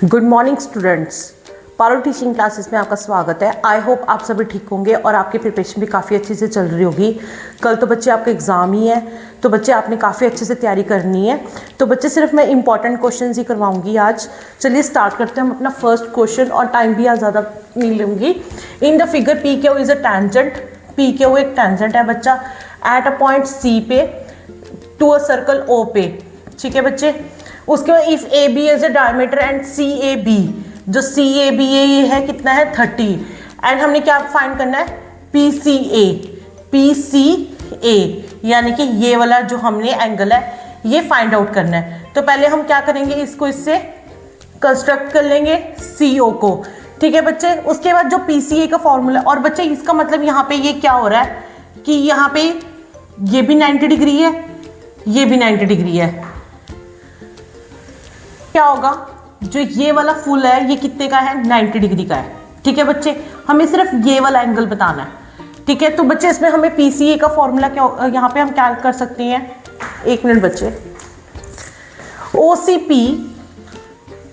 Good morning students, Parul teaching classes में आपका स्वागत है। आई होप आप सभी ठीक होंगे और आपकी प्रिपरेशन भी काफ़ी अच्छे से चल रही होगी। कल तो बच्चे आपका एग्ज़ाम ही है, तो बच्चे आपने काफ़ी अच्छे से तैयारी करनी है। तो बच्चे सिर्फ मैं इंपॉर्टेंट क्वेश्चंस ही करवाऊंगी आज। चलिए स्टार्ट करते हैं हम अपना फर्स्ट क्वेश्चन, और टाइम भी आज ज़्यादा नहीं लूँगी। In the figure P Q is a tangent. P Q एक टेंजेंट है बच्चा, एट अ पॉइंट सी पे टू अ सर्कल ओ पे। ठीक है बच्चे, उसके बाद if A B is a diameter and C A B, जो सी ए बी ये है कितना है 30, एंड हमने क्या फाइंड करना है P C A. P C ए यानी कि ये वाला जो हमने एंगल है ये फाइंड आउट करना है। तो पहले हम क्या करेंगे, इसको इससे कंस्ट्रक्ट कर लेंगे सी ओ को। ठीक है बच्चे, उसके बाद जो पी सी ए का फॉर्मूला, और बच्चे इसका मतलब यहाँ पे ये क्या हो रहा है कि यहाँ पे ये भी 90 डिग्री है, ये भी 90 डिग्री है। क्या होगा, जो ये वाला फुल है ये कितने का है 90 डिग्री का है। ठीक है बच्चे, हमें सिर्फ ये वाला एंगल बताना है। ठीक है, तो बच्चे इसमें हमें पीसीए का फॉर्मूला क्या, यहाँ पे हम क्या कर सकते हैं, एक मिनट बच्चे।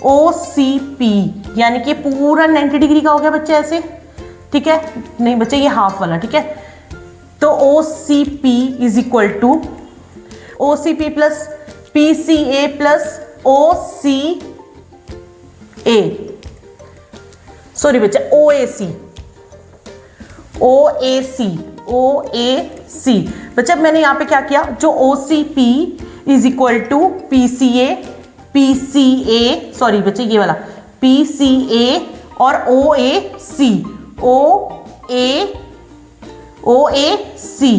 ओसीपी यानी कि पूरा 90 डिग्री का हो गया बच्चे ऐसे। ठीक है, नहीं बच्चे ये हाफ वाला। ठीक है, तो OCP is equal to OCP plus PCA plus O C A, sorry बच्चा ओ ए सी, ओ ए सी, ओ ए सी। बच्चा मैंने यहां पे क्या किया, जो O C P is equal to P C A, P C A, sorry बच्चे ये वाला पी सी ए और ओ ए सी, ओ ए सी।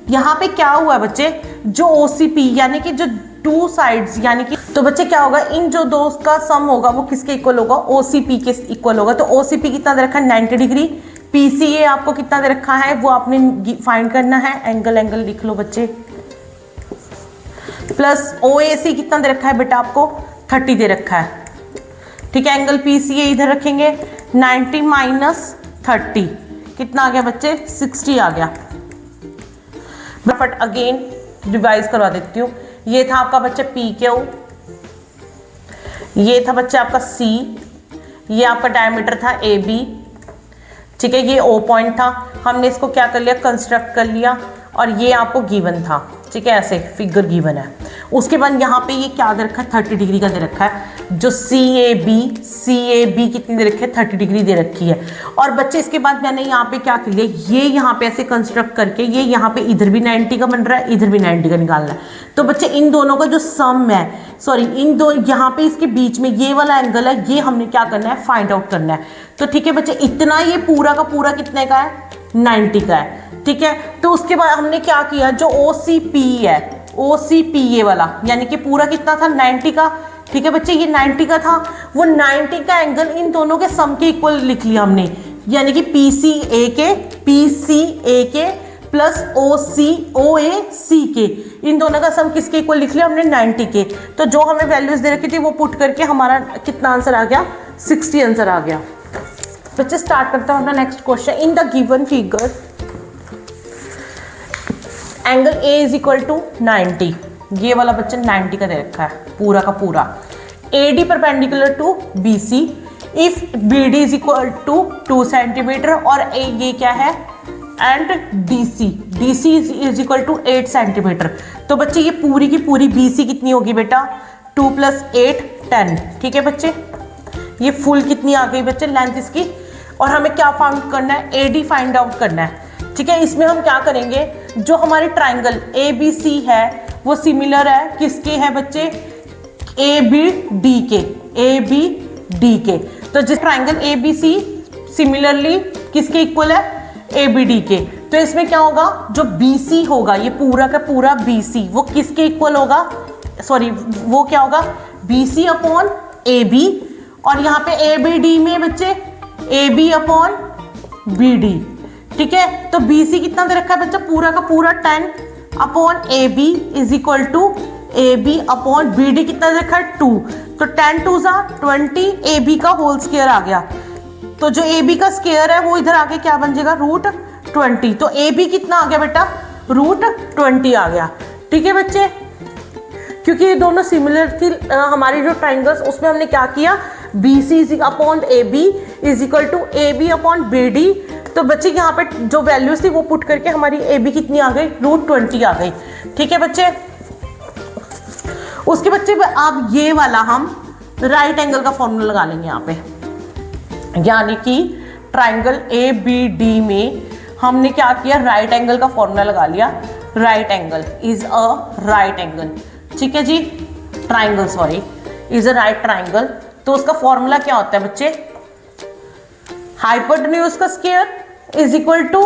यहां पे क्या हुआ है बच्चे, जो ओ सी पी यानी कि जो टू साइड्स यानी कि, तो बच्चे क्या होगा, इन जो दो का सम होगा वो किसके इक्वल होगा, ओसीपी के इक्वल होगा। तो ओसीपी कितना दे रखा है 90 डिग्री, पीसीए आपको कितना दे रखा है वो आपने फाइंड करना है, एंगल लिख लो बच्चे, प्लस ओएसी कितना दे रखा है बेटा आपको 30 दे रखा है। ठीक है, एंगल पीसीए इधर रखेंगे, 90 माइनस 30 कितना आ गया बच्चे 60 आ गया। बट अगेन रिवाइज करवा देती हूँ। ये था आपका बच्चा पी क्यू, ये था बच्चा आपका सी, ये आपका डायमीटर था ए बी। ठीक है, ये ओ पॉइंट था, हमने इसको क्या कर लिया कंस्ट्रक्ट कर लिया, और ये आपको गिवन था। ठीक है, ऐसे फिगर गिवन है। उसके बाद यहाँ पे ये क्या दे रखा है 30 डिग्री का दे रखा है, जो सी ए बी कितनी दे रखी है 30 डिग्री दे रखी है। और बच्चे इसके बाद मैंने यहाँ पे क्या कर लिया, ये यहाँ पे ऐसे कंस्ट्रक्ट करके ये यहाँ पे इधर भी 90 का बन रहा है, इधर भी 90 का निकालना है। तो बच्चे इन दोनों का जो सम है, सॉरी इन दो यहाँ पे इसके बीच में ये वाला एंगल है, ये हमने क्या करना है फाइंड आउट करना है। तो ठीक है बच्चे, इतना ये पूरा का पूरा कितने का है 90 का है। ठीक है, तो उसके बाद हमने क्या किया, जो ओसीपी है, ओसीपी ये वाला यानी कि पूरा कितना था 90 का। ठीक है बच्चे, ये 90 का था, वो 90 का एंगल इन दोनों के सम के इक्वल लिख लिया हमने, यानी कि पीसीए के प्लस ओएसी के, इन दोनों का सम किसके इक्वल लिख लिया हमने 90 के। तो जो हमें वैल्यूज दे रखी थी वो पुट करके हमारा कितना आंसर आ गया 60 आंसर आ गया। बच्चे स्टार्ट करते हैं अपना next question. In the given figure angle A is equal to 90, ये वाला बच्चा 90 का दे रखा है पूरा का पूरा। A D perpendicular to B C, if B D is equal to 2 centimetre, और ये क्या है and D C is equal to 8 centimetre. तो बच्चे ये पूरी की पूरी बी सी कितनी होगी बेटा 2 + 8 10। ठीक है बच्चे, ये फुल कितनी आ गई बच्चे लेंथ इसकी, और हमें क्या फाइंड करना है ए डी फाइंड आउट करना है। ठीक है, इसमें हम क्या करेंगे, जो हमारे ट्राइंगल ए बी सी है वो सिमिलर है किसके है बच्चे ए बी डी के। तो जिस triangle A B C similarly किसके इक्वल है ए बी डी के। तो इसमें क्या होगा, जो बी सी होगा ये पूरा का पूरा बी सी वो किसके इक्वल होगा, सॉरी वो क्या होगा B C upon A B, और यहाँ पे ए बी डी में बच्चे A B upon B D. ठीक है, तो बी सी कितना दे रखा है बच्चा पूरा का पूरा 10 upon A B is equal to A B upon B D कितना दे रखा है 2। तो 10 2 20, ए बी का होल स्क्वायर आ गया। तो जो ए बी का स्क्वायर है वो इधर आके क्या बन जाएगा √20। तो ए बी कितना आ गया बेटा √20 आ गया। ठीक है बच्चे, क्योंकि ये दोनों सिमिलर थी हमारी जो ट्राइंगल्स, उसमें हमने क्या किया BC is upon AB is equal to AB upon BD। तो बच्चे यहाँ पे जो वैल्यूज थी वो पुट करके हमारी AB कितनी आ गई, √20 आ गई। ठीक है बच्चे, उसके बच्चे अब ये वाला हम राइट एंगल का फॉर्मूला लगा लेंगे यहाँ पे, यानी कि ट्राइंगल ABD में हमने क्या किया, राइट एंगल का फॉर्मूला लगा लिया। Right angle is a right angle, ठीक है जी, triangle sorry is a right triangle. तो उसका फॉर्मूला क्या होता है बच्चे, हाइपोटेन्यूज का स्क्वायर इज इक्वल टू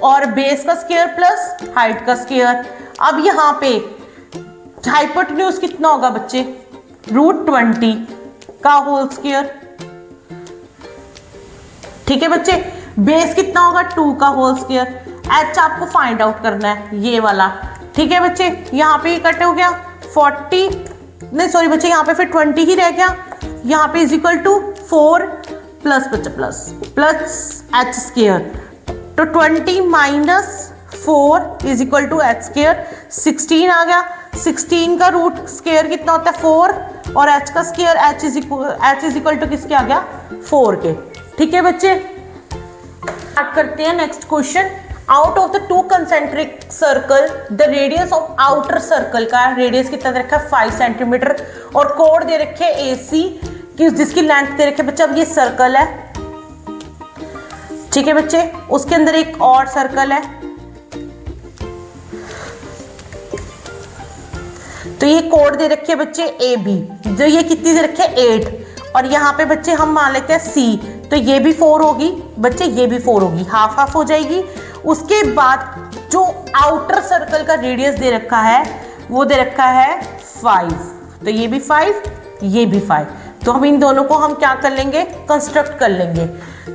और बेस का स्क्वायर प्लस हाइट का स्क्वायर। अब यहाँ पे हाइपोटेन्यूज कितना होगा बच्चे, √20 का होल स्क्वायर। ठीक है बच्चे, बेस कितना होगा, 2 का होल स्क्वायर। एच आपको फाइंड आउट करना है, ये वाला। ठीक है बच्चे, यहाँ पे कट हो गया 40, नहीं सॉरी बच्चे, यहाँ पे फिर 20 ही रह गया। यहाँ पे इज इक्वल टू 4 प्लस बच्चे प्लस एच स्क्वायर, तो 20 minus 4 is equal to H square, 16 आ गया। 16 का रूट स्क्वायर कितना होता है, 4, और एच का square H is equal to किसके आ गया, 4 के। ठीक है बच्चे, स्टार्ट करते हैं next question. Out of the 2 concentric circle the radius of outer circle का रेडियस कितना दे रखा है, 5 सेंटीमीटर, और कोड दे रखे AC कि जिसकी लेंथ दे रखे बच्चे। अब ये सर्कल है, ठीक है बच्चे, उसके अंदर एक और सर्कल है, तो ये कोड दे रखे बच्चे AB, जो ये कितनी दे रखे 8, और यहाँ पे बच्चे हम मान लेते हैं C, तो ये भी 4 होगी बच्चे, ये भी 4 होगी, हाफ हाफ हो जाएगी। उसके बाद जो आउटर सर्कल का रेडियस दे रखा है वो दे रखा है 5, तो ये भी 5, ये भी 5, तो हम इन दोनों को हम क्या कर लेंगे, कंस्ट्रक्ट कर लेंगे।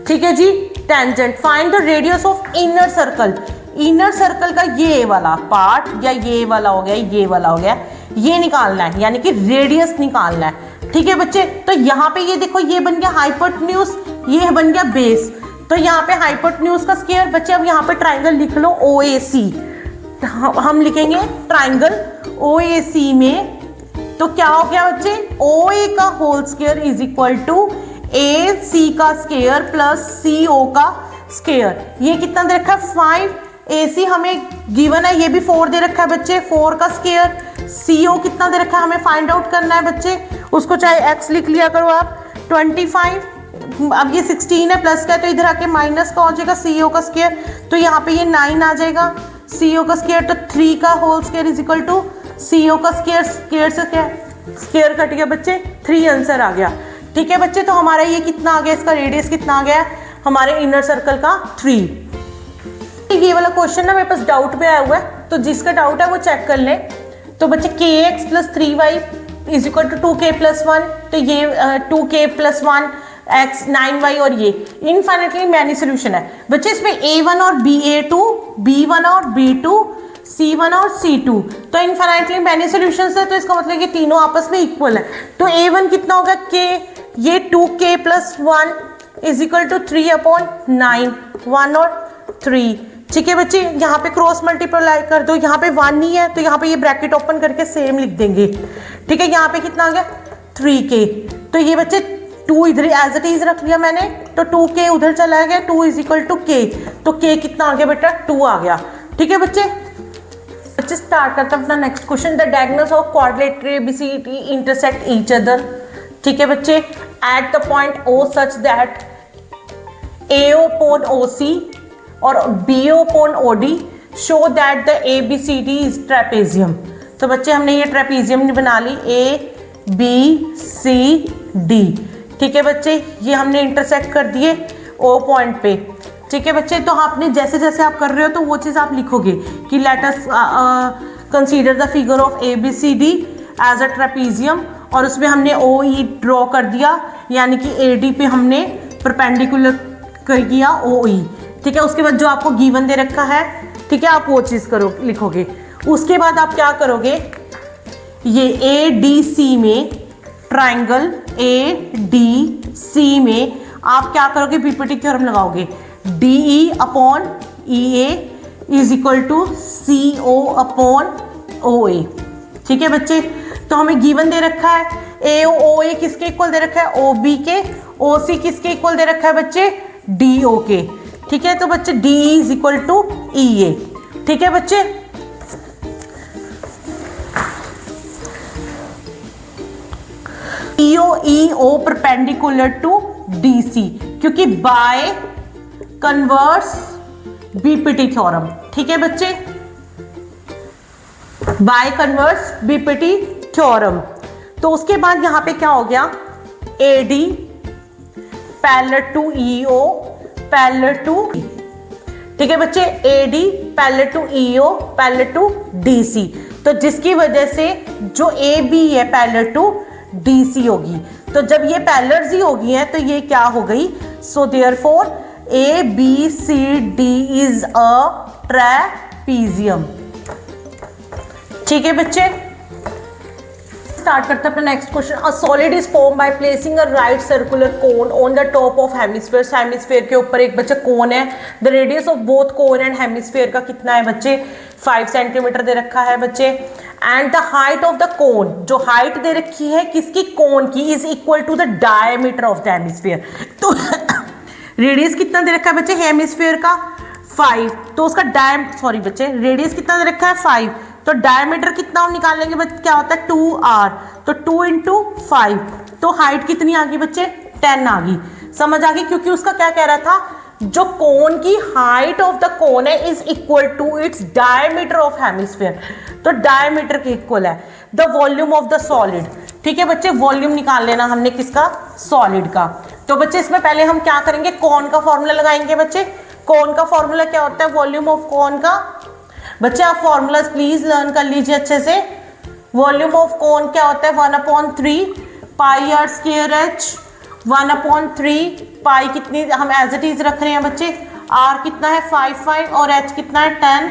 ठीक है जी, tangent find the radius of inner circle. Inner circle का ये वाला पार्ट या ये वाला हो गया, ये वाला हो गया, ये निकालना है, यानी कि रेडियस निकालना है। ठीक है बच्चे, तो यहाँ पे ये देखो, ये बन गया हाइपोटेन्यूज, ये बन गया बेस, तो यहाँ पे हाइपोटेन्यूज का स्क्वायर बच्चे। अब यहाँ पे ट्राइंगल लिख लो OAC, हम लिखेंगे ट्राइंगल OAC में, तो क्या हो गया बच्चे, OA का whole square is equal to AC का स्क्वायर प्लस CO का स्क्वायर। ये कितना दे रखा है 5, AC हमें गिवन है, ये भी 4 दे रखा है बच्चे, 4 का स्क्वायर। CO कितना दे रखा है हमें फाइंड आउट करना है बच्चे, उसको चाहे x लिख लिया करो आप, 25। अब ये 16 है, प्लस का है, तो इधर आके माइनस का हो जाएगा CO का स्क्वायर, तो यहाँ पे ये 9 आ जाएगा। CO का स्क्वायर, तो 3 का whole square is equal to CO का स्क्वायर, स्क्वायर से क्या स्क्वायर कट गया बच्चे, 3 आंसर आ गया। ठीक है बच्चे, तो हमारा ये कितना आ गया, इसका रेडियस कितना आ गया हमारे इनर सर्कल का 3। ये वाला क्वेश्चन ना मेरे पास डाउट में आया हुआ है, तो जिसका डाउट है वो चेक कर ले। तो बच्चे kx plus 3y is equal to 2k plus 1, तो ये 2k प्लस 1 x 9y, और ये इनफाइनाइटली मैनी सोल्यूशन है बच्चे। इसमें A1 और BA2, B1 और B2, C1 और C2, तो इनफाइनाइटली मैनी सोल्यूशंस है, तो इसका मतलब कि तीनों आपस में इक्वल है। तो A1 कितना होगा k, ये 2k plus 1 is equal to 3/9, 1 और 3। ठीक है बच्चे, यहाँ पे क्रॉस मल्टीप्लाई कर दो, यहाँ पे 1 नहीं है तो यहाँ पे ये ब्रैकेट ओपन करके सेम लिख देंगे। ठीक है, यहाँ पे कितना आ गया 3k, तो ये बच्चे 2 इधर एज इट इज रख लिया मैंने, तो 2k उधर चला गया, 2 इज इक्वल टू k, तो k कितना आ गया बेटा 2 आ गया। ठीक है बच्चे, स्टार्ट करते हैं अपना next question. The diagonals of quadrilateral ABCD intersect each other. ठीक है बच्चे, at the point O such that AO upon OC और BO upon OD show that the ABCD is trapezium. तो बच्चे हमने ये ट्रेपेजियम बना ली, ABCD। ठीक है बच्चे, ये हमने इंटरसेक्ट कर दिए O पॉइंट पे। ठीक है बच्चे, तो आपने जैसे जैसे आप कर रहे हो तो वो चीज़ आप लिखोगे कि let us consider the figure of ABCD as a trapezium, और उसमें हमने OE ड्रॉ कर दिया, यानी कि AD पे हमने परपेंडिकुलर कर दिया OE। ठीक है, उसके बाद जो आपको गिवन दे रखा है, ठीक है, आप वो चीज़ करो लिखोगे। उसके बाद आप क्या करोगे, ये ADC में, ट्राइंगल ADC में आप क्या करोगे, बीपीटी थ्योरम लगाओगे, DE upon EA is equal to CO upon OA। ठीक है बच्चे, तो हमें गिवन दे रखा है ए ओ ए किसके इक्वल दे रखा है, ओ बी के, ओ सी किसके इक्वल दे रखा है बच्चे, डी ओ के। ठीक है, तो बच्चे डी इज इक्वल टू ई ए। ठीक है बच्चे, ई ओ परपेंडिकुलर टू डी सी, क्योंकि बाय कन्वर्स बीपीटी थ्योरम। ठीक है बच्चे, बाय कन्वर्स बीपीटी थ्योरम। तो उसके बाद यहां पे क्या हो गया, A D parallel to E O parallel to, ठीक है बच्चे, A D parallel to E O parallel to D C. तो जिसकी वजह से जो ए बी है पैरेलल टू डी सी होगी। तो जब ये पैरेलल्स ही होगी हैं तो ये क्या हो गई, so therefore A B C D is a trapezium. ठीक है बच्चे, स्टार्ट करते हैं अपना next question. A solid is form by placing a right circular cone on the top of hemisphere. Hemisphere के ऊपर एक बच्चे कोन है, the radius of both cone and hemisphere का कितना है बच्चे, 5 सेंटीमीटर दे रखा है बच्चे। And the height of the cone, जो हाइट दे रखी है किसकी, कोन की, is equal to the diameter of the hemisphere. तो रेडियस कितना दे रखा है बच्चे हेमिस्फीयर का, 5, तो उसका बच्चे रेडियस कितना दे रखा है 5, तो डायमीटर कितना हम निकाल लेंगे बच्चे, क्या होता है 2r, तो 2 इंटू 5, तो हाइट कितनी आ गई बच्चे 10 आ गई। समझ आ गई, क्योंकि उसका क्या कह रहा था, जो कोन की हाइट ऑफ द कोन है is equal to its diameter of hemisphere, तो डायमीटर के इक्वल है। The volume of the solid, ठीक है बच्चे, वॉल्यूम निकाल लेना हमने किसका, सॉलिड का। तो बच्चे इसमें पहले हम क्या करेंगे, कोन का फॉर्मूला लगाएंगे बच्चे। कोन का फॉर्मूला क्या होता है, वॉल्यूम ऑफ कोन का, बच्चे आप फॉर्मूलाज प्लीज लर्न कर लीजिए अच्छे से। वॉल्यूम ऑफ कोन क्या होता है, 1/3 पाई आर स्क्वायर एच, 1/3 पाई कितनी हम एज इट इज रख रहे हैं बच्चे, आर कितना है 5 और एच कितना है 10,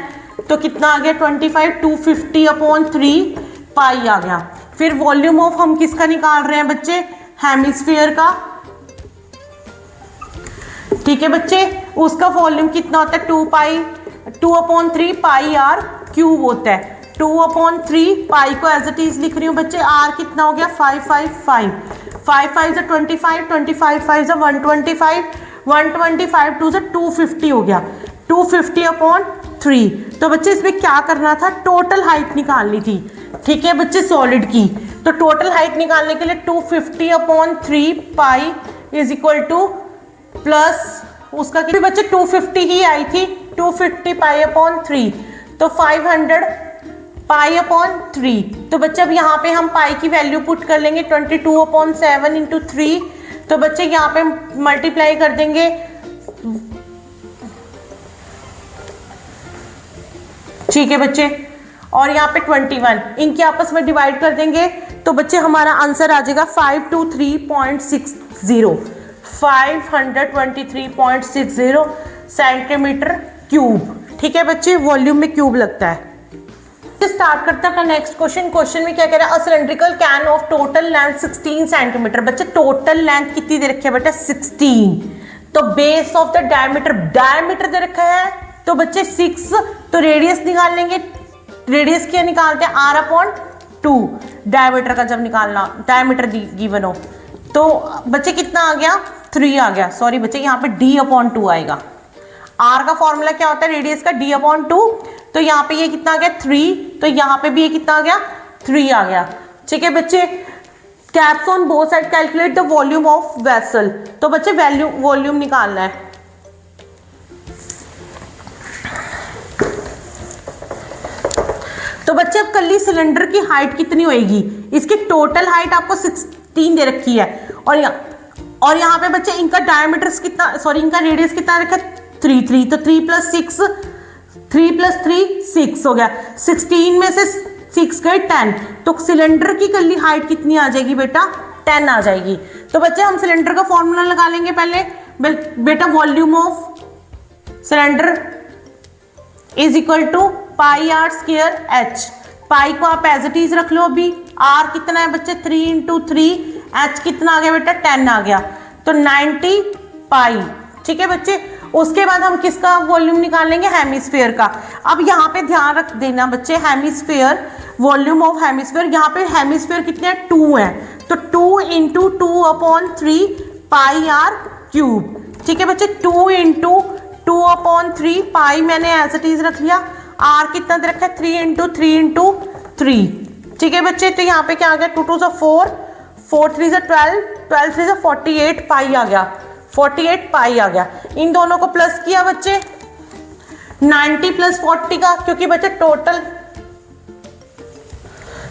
तो कितना आ गया 25, 250/3 पाई आ गया। फिर वॉल्यूम ऑफ हम किसका निकाल रहे हैं बच्चे, हेमिस्फीयर का। ठीक है बच्चे, उसका वॉल्यूम कितना होता है 2/3 पाई आर क्यूब होता है। 2/3 पाई को एज इट इज लिख रही हूँ बच्चे, आर कितना हो गया 5 5 5 से 25, 25 से 125, 125 2 से 250 हो गया, 250/3। तो बच्चे इसमें क्या करना था, टोटल हाइट निकालनी थी। ठीक है बच्चे, सॉलिड की, तो टोटल हाइट निकालने के लिए 250/3 पाई इज इक्वल टू प्लस उसका कि बच्चे 250 ही आई थी, 250 पाई/3, तो 500 पाई/3। तो बच्चे अब यहाँ पे हम पाई की वैल्यू पुट कर लेंगे 22/7 इंटू 3, तो बच्चे यहाँ पे मल्टीप्लाई कर देंगे, ठीक है बच्चे, और यहाँ पे 21 इनके आपस में डिवाइड कर देंगे, तो बच्चे हमारा आंसर आ जाएगा 523.60, 523.60 सेंटीमीटर क्यूब। ठीक है बच्चे, वॉल्यूम में क्यूब लगता है। स्टार्ट करते हैं अपना नेक्स्ट क्वेश्चन। क्वेश्चन में क्या कह रहा है, a cylindrical can of total length 16 centimetre. बच्चे टोटल लेंथ कितनी दे रखी है बेटा 16, तो बेस ऑफ द डायमीटर दे रखा है, तो बच्चे 6, तो रेडियस निकाल लेंगे। रेडियस क्या निकालते हैं, r/2 डायमीटर का जब निकालना, डायमीटर गिवन हो, तो बच्चे कितना आ गया 3 आ गया। सॉरी बच्चे, यहाँ पे d/2 आएगा। r का फॉर्मूला क्या होता है, रेडियस का d/2, तो यहाँ पे ये कितना आ गया 3, तो यहाँ पे भी ये कितना आ गया 3 आ गया। ठीक है बच्चे, caps on both side, calculate the volume of vessel. तो बच्चे वॉल्यूम निकालना है। तो बच्चे अब कल्ली सिलेंडर की हाइट कितनी होएगी, इसकी टोटल हाइट आपको 16 दे रखी है, और यहाँ पे बच्चे इनका डायमीटर कितना, सॉरी इनका रेडियस कितना रखा है 3, तो 3 + 6, 3 + 3 6 हो गया, 16 में से 6 गए 10, तो सिलेंडर की कल्ली हाइट कितनी आ जाएगी बेटा 10 आ जाएगी। तो बच्चे हम सिलेंडर का फॉर्मूला लगा लेंगे पहले बेटा, volume of cylinder is equal to pi R square H. Pi को आप एज इट इज रख लो, अभी आर कितना है बच्चे 3 इंटू 3, एच कितना आ गया बेटा 10 आ गया, तो 90 पाई। ठीक है बच्चे, उसके बाद हम किसका वॉल्यूम निकाल लेंगे, हेमिस्फीयर का। अब यहाँ पे ध्यान रख देना बच्चे, हेमिस्फीयर, वॉल्यूम ऑफ हेमिस्फीयर, यहाँ पे हेमिस्फीयर कितने हैं, 2 है, तो 2 इंटू 2/3 पाई आर क्यूब। ठीक है बच्चे, 2 इंटू 2/3 पाई मैंने एज इट इज रख लिया, आर कितना दे रखा है, 3 इंटू 3 इंटू 3। ठीक है बच्चे, तो यहाँ पे क्या आ गया, 2 2 4, 4 3 12, 12 3 48 पाई आ गया, 48 पाई आ गया। इन दोनों को प्लस किया बच्चे, 90 प्लस 40 का, क्योंकि बच्चे टोटल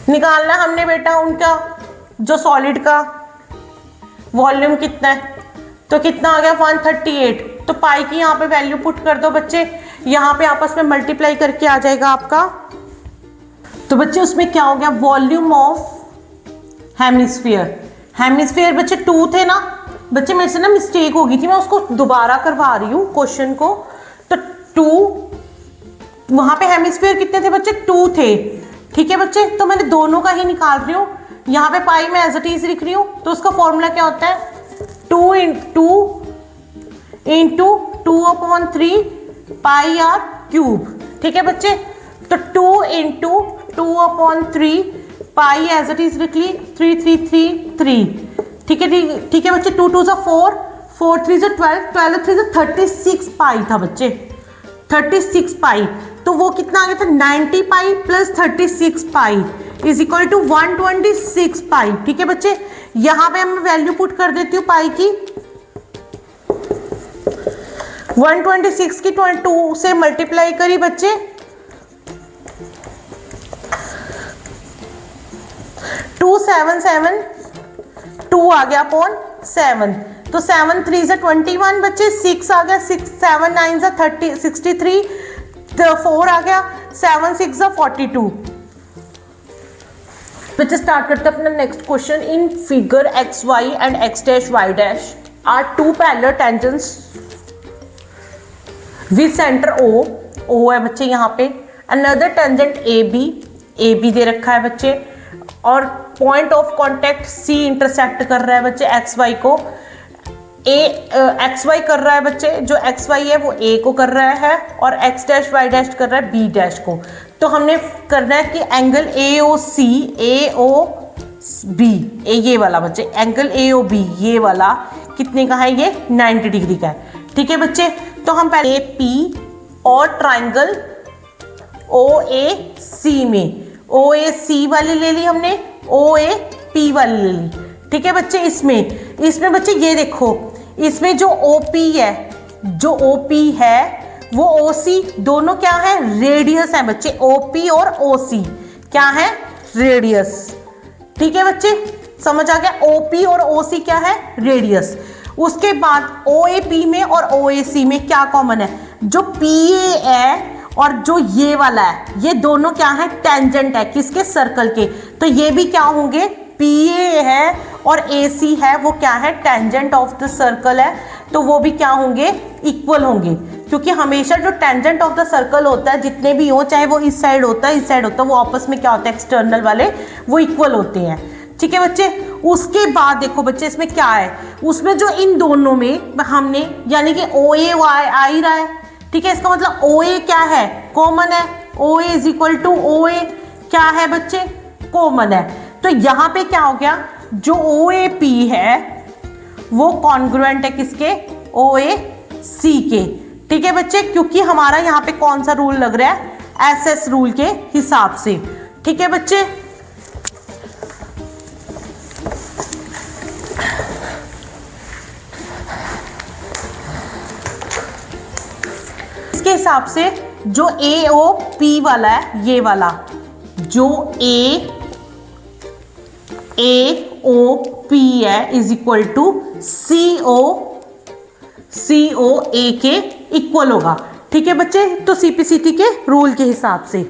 निकालना हमने बेटा उनका जो सॉलिड का वॉल्यूम कितना है, तो कितना आ गया 138। तो पाई की यहाँ पे वैल्यू पुट कर दो बच्चे, यहाँ पे आपस में मल्टीप्लाई करके आ जाएगा आपका। तो बच्चे उसमें क्या हो गया, वॉल्यूम ऑफ हेमिस्फीयर, हेमिस्फीयर बच्चे 2 थे ना बच्चे, मेरे से ना मिस्टेक हो गई थी, मैं उसको दोबारा करवा रही हूँ क्वेश्चन को। तो 2, वहां पे हेमिस्फीयर कितने थे बच्चे, 2 थे। ठीक है बच्चे, तो मैंने दोनों का ही निकाल रही हूँ, यहाँ पे पाई में एज इट इज लिख रही हूँ। तो उसका फॉर्मूला क्या होता है, 2 इंटू 2/3 पाई आर क्यूब। ठीक है बच्चे, तो 2 into 2/3 pi as it is लिख ली, 3 3 3 3। ठीक है, ठीक है बच्चे, 2 2 4, 4 3 12, 12 3 36 पाई था बच्चे, 36 पाई। तो वो कितना आ गया था, 90 pi plus 36 pi is equal to 126 pi. ठीक है बच्चे, यहां पे मैं वैल्यू पुट कर देती हूँ पाई की, 126 की 2 से मल्टीप्लाई करी बच्चे, 2 आ गया अपॉन 7, तो 7 3 21 बच्चे, 6 आ गया, 6 7 9 30 63, 4 आ गया, 7 6 42। बच्चे स्टार्ट करते हैं अपना next question. In figure X Y and X dash Y dash are 2 parallel tangents with centre O है बच्चे यहाँ पे, अनदर टेंजेंट ए बी दे रखा है बच्चे, और point of contact C intersect कर रहा है बच्चे एक्स वाई को। एक्स वाई कर रहा है बच्चे, जो एक्स वाई है वो ए को कर रहा है, और एक्स डैश वाई डैश कर रहा है बी डैश को। तो हमने करना है कि एंगल ए ओ बी, ये वाला बच्चे एंगल ए ओ बी, ये वाला कितने का है, ये 90 डिग्री का है। ठीक है बच्चे, तो हम पहले ए पी और ट्राइंगल ओ ए सी में, ओ ए सी वाली ले ली हमने, ओ ए पी वाली ले ली। ठीक है बच्चे, इसमें बच्चे ये देखो, इसमें जो OP है, जो OP है वो OC, दोनों क्या है, रेडियस है बच्चे, OP और OC क्या है, रेडियस। ठीक है बच्चे, समझ आ गया, OP और OC क्या है, रेडियस। उसके बाद OAP में और OAC में क्या कॉमन है, जो PA है और जो ये वाला है, ये दोनों क्या है, टेंजेंट है, किसके, सर्कल के। तो ये भी क्या होंगे, PA है और AC है, वो क्या है, टेंजेंट ऑफ द सर्कल है, तो वो भी क्या होंगे, इक्वल होंगे। क्योंकि हमेशा जो टेंजेंट ऑफ द सर्कल होता है, जितने भी हो, चाहे वो इस साइड होता है इस साइड होता है, वो आपस में क्या होता है, एक्सटर्नल वाले वो इक्वल होते हैं। ठीक है बच्चे, उसके बाद देखो बच्चे इसमें क्या है, उसमें जो इन दोनों में हमने यानी कि OA आ ही रहा है। ठीक है, इसका मतलब OA क्या है, कॉमन है, OA is equal to OA क्या है बच्चे, कॉमन है। तो यहाँ पे क्या हो गया, जो OAP है वो कॉन्ग्रुएंट है किसके, OAC के। ठीक है बच्चे, क्योंकि हमारा यहाँ पे कौन सा रूल लग रहा है, SS रूल के हिसाब से। ठीक है बच्चे, इसके हिसाब से जो AOP वाला है, ये वाला जो AOP है इज इक्वल टू COA के इक्वल होगा। ठीक है बच्चे, तो CPCT के रूल के हिसाब से।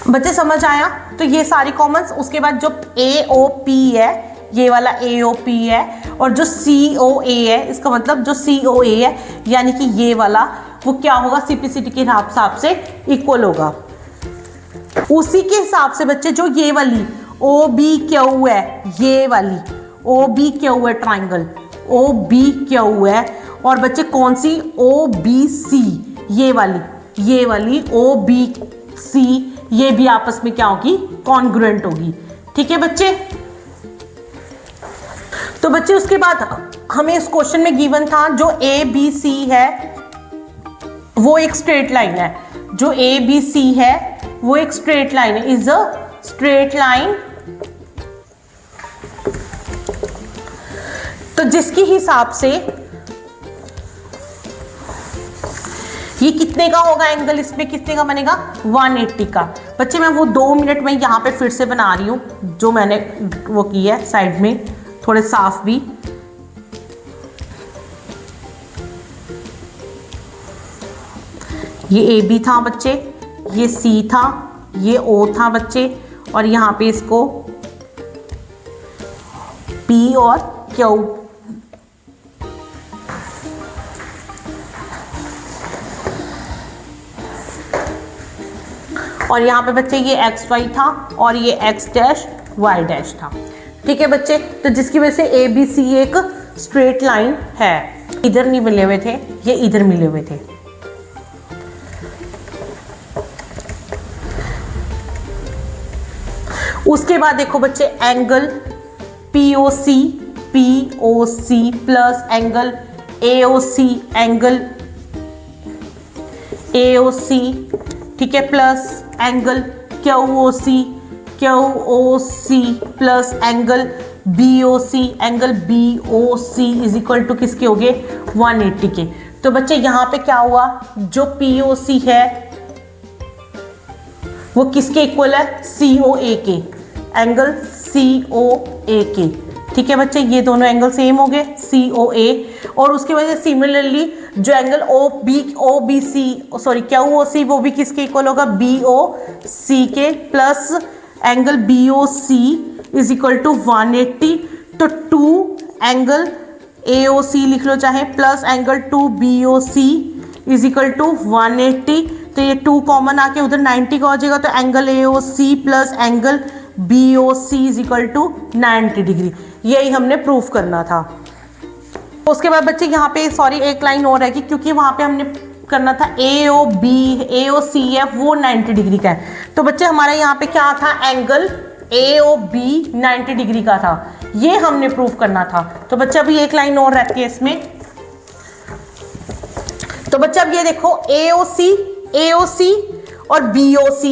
बच्चे समझ आया, तो ये सारी कॉमन्स। उसके बाद जो AOP है, ये वाला AOP है, और जो COA है, इसका मतलब जो COA है यानी कि ये वाला, वो क्या होगा, CPCT के हिसाब से इक्वल होगा। उसी के हिसाब से बच्चे जो ये वाली OBQ है, ये वाली ओ बी क्यू है ट्राइंगल, ओ बी क्यू है। और बच्चे कौन सी, ओ बी सी, ये वाली ओ बी सी, ये भी आपस में क्या होगी, कॉन्ग्रुएंट होगी। ठीक है बच्चे। तो बच्चे उसके बाद हमें इस क्वेश्चन में गिवन था जो ए बी सी है वो एक स्ट्रेट लाइन है, जो ए बी सी है वो एक स्ट्रेट लाइन है, इज अ स्ट्रेट लाइन। तो जिसके हिसाब से ये कितने का होगा एंगल, इसमें कितने का बनेगा, 180 का। बच्चे मैं वो 2 मिनट में यहाँ पे फिर से बना रही हूँ जो मैंने वो की है साइड में, थोड़े साफ भी। ये ए बी था बच्चे, ये सी था, ये ओ था बच्चे, और यहाँ पे इसको पी और क्यू। और यहाँ पे बच्चे ये एक्स वाई था और ये एक्स डैश वाई डैश था। ठीक है बच्चे। तो जिसकी वजह से ए बी सी एक स्ट्रेट लाइन है। इधर नहीं मिले हुए थे, ये इधर मिले हुए थे। उसके बाद देखो बच्चे angle POC plus angle AOC, ठीक है, plus angle QOC plus angle BOC is equal to किसके हो गए, 180 के। तो बच्चे यहाँ पे क्या हुआ, जो POC है वो किसके इक्वल है, COA के, एंगल COA के। ठीक है बच्चे, ये दोनों एंगल सेम हो गए, COA। और उसकी वजह से सिमिलरली जो एंगल QOC वो भी किसके इक्वल होगा, BOC के, plus angle BOC is equal to 180। तो 2 एंगल AOC लिख लो चाहे, plus angle 2 BOC is equal to 180। तो ये 2 कॉमन आके उधर 90 का हो जाएगा। तो angle AOC plus angle BOC is equal to 90 degree. यही हमने प्रूफ करना था। उसके बाद बच्चे यहाँ पे सॉरी एक लाइन और रहेगी, क्योंकि वहाँ पे हमने करना था AOCF वो 90 डिग्री का है। तो बच्चे हमारा यहाँ पे क्या था, एंगल AOB 90 डिग्री का था, ये हमने प्रूफ करना था। तो बच्चे अभी एक लाइन और रहती है इसमें। तो बच्चे अब ये देखो AOC और BOC,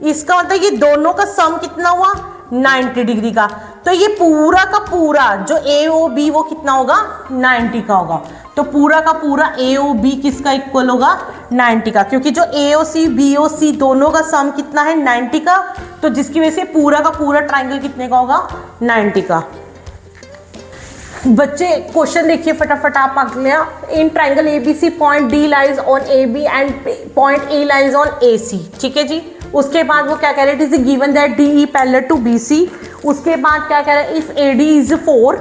इसका मतलब ये दोनों का सम कितना हुआ, 90 डिग्री का। तो ये पूरा का पूरा जो AOB वो कितना होगा, 90 का होगा। तो पूरा का पूरा AOB किसका इक्वल होगा, 90 का, क्योंकि जो AOC BOC दोनों का सम कितना है, 90 का। तो जिसकी वजह से पूरा का पूरा ट्राइंगल कितने का होगा, 90 का। बच्चे क्वेश्चन देखिए फटाफट आप अगले, in triangle ABC point D lies on AB and point A lies on AC। ठीक है जी। उसके बाद वो क्या कह रहे हैं, given that DE parallel to BC। उसके बाद क्या कह रहे हैं, इफ AD इज 4,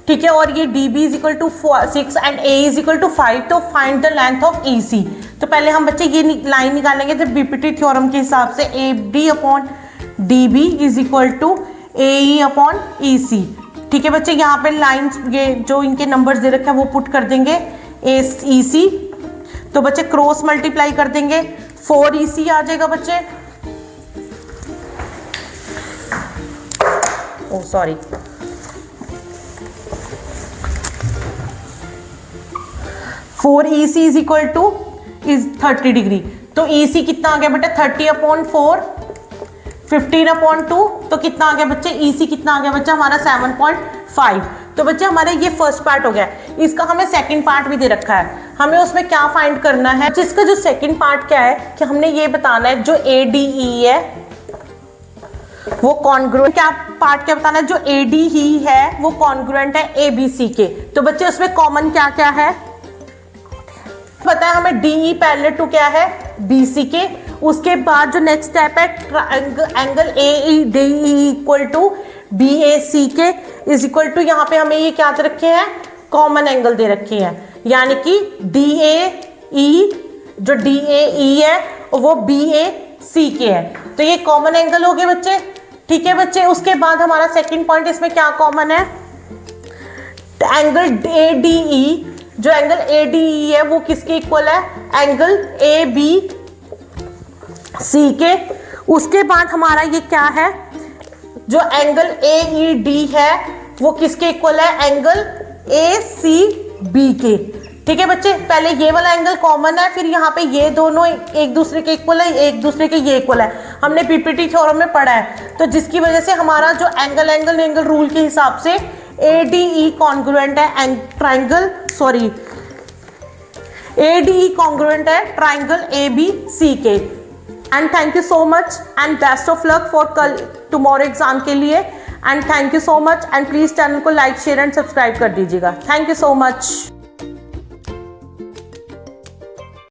ठीक है, और ये DB is equal to 6 and A is equal to 5, तो find the length of EC। तो पहले हम बच्चे ये लाइन निकालेंगे जब BPT थ्योरम के हिसाब से AD upon DB is equal to AE upon EC। ठीक है बच्चे, यहाँ पे लाइंस ये जो इनके नंबर्स दे रखे हैं वो पुट कर देंगे EC। तो बच्चे क्रॉस मल्टीप्लाई कर देंगे, 4 EC आ जाएगा बच्चे। Oh sorry, 4 EC is equal to is 30 degree. तो EC कितना आ गया बेटा, 30 अपॉन 4, 15 अपॉन 2, तो कितना आ गया बच्चे, EC कितना आ गया बच्चा हमारा 7.5। तो बच्चे हमारा ये फर्स्ट पार्ट हो गया। इसका हमें सेकंड पार्ट भी दे रखा है, हमें उसमें क्या फाइंड करना है। जिसका जो सेकंड पार्ट क्या है कि हमने ये बताना है जो ADE है वो कॉन्ग्रुएंट, क्या पार्ट क्या बताना है, जो ADE है वो कॉन्ग्रुएंट है ABC के। तो बच्चे उसमें कॉमन क्या क्या है पता है हमें, DE पैरेलल टू क्या है, BC के। उसके बाद जो नेक्स्ट स्टेप है angle ADE equal to BAC के इज इक्वल टू, यहाँ पे हमें ये क्या दे रखे हैं, कॉमन एंगल दे रखे हैं, यानी कि DAE, जो DAE है वो BAC के है। तो ये कॉमन एंगल हो गए बच्चे। ठीक है बच्चे, उसके बाद हमारा सेकंड पॉइंट इसमें क्या कॉमन है, एंगल ADE, जो एंगल ADE है वो किसके इक्वल है, एंगल ABC के। उसके बाद हमारा ये क्या है, जो एंगल AED है वो किसके इक्वल है, एंगल ACB के। ठीक है बच्चे, पहले ये वाला एंगल कॉमन है, फिर यहाँ पे ये दोनों एक दूसरे के इक्वल है, एक दूसरे के ये इक्वल है, हमने पीपीटी थ्योरम में पढ़ा है। तो जिसकी वजह से हमारा जो एंगल रूल के हिसाब से ADE कॉन्ग्रुएंट है ट्राइंगल, सॉरी ADE कॉन्ग्रुएंट है ट्राइंगल ABC के। And thank you so much and best of luck for कल टुमारो एग्जाम के लिए। And thank you so much and please channel को लाइक शेयर एंड सब्सक्राइब कर दीजिएगा। Thank you so much.